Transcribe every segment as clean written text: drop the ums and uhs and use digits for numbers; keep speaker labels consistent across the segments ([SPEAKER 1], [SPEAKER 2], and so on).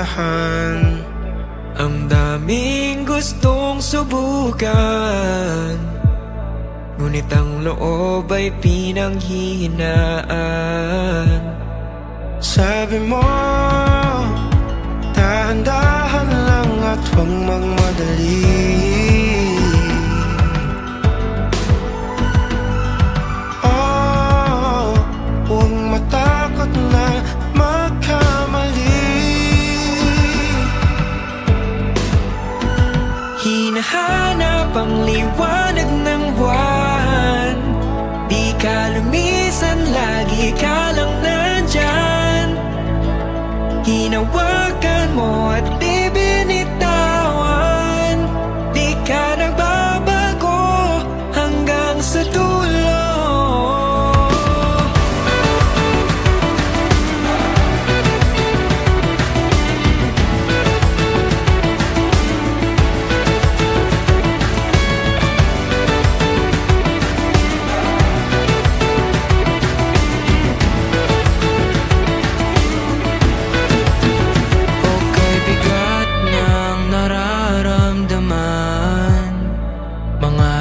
[SPEAKER 1] puntahan.
[SPEAKER 2] Ang daming gustong subukan, ngunit ang loob ay pinanghihinaan.
[SPEAKER 1] Sabi mo, dahan-dahan lang at huwag magmadali. Oh, huwag matakot na magkamali.
[SPEAKER 2] Hinahanap ang liwanag ng buwan, di ka lumisan, lagi ka lang nandyan. Hinawakan mo at di binitawan, di ka nagbabago hanggang sa dulo.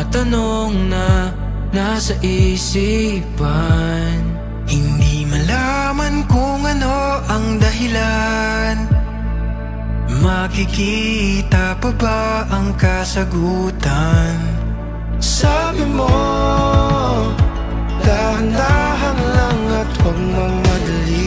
[SPEAKER 2] Tanong na nasa isipan,
[SPEAKER 1] hindi malaman kung ano ang dahilan. Makikita pa ba ang kasagutan? Sabi mo, dahan-dahan lang at huwag magmadali.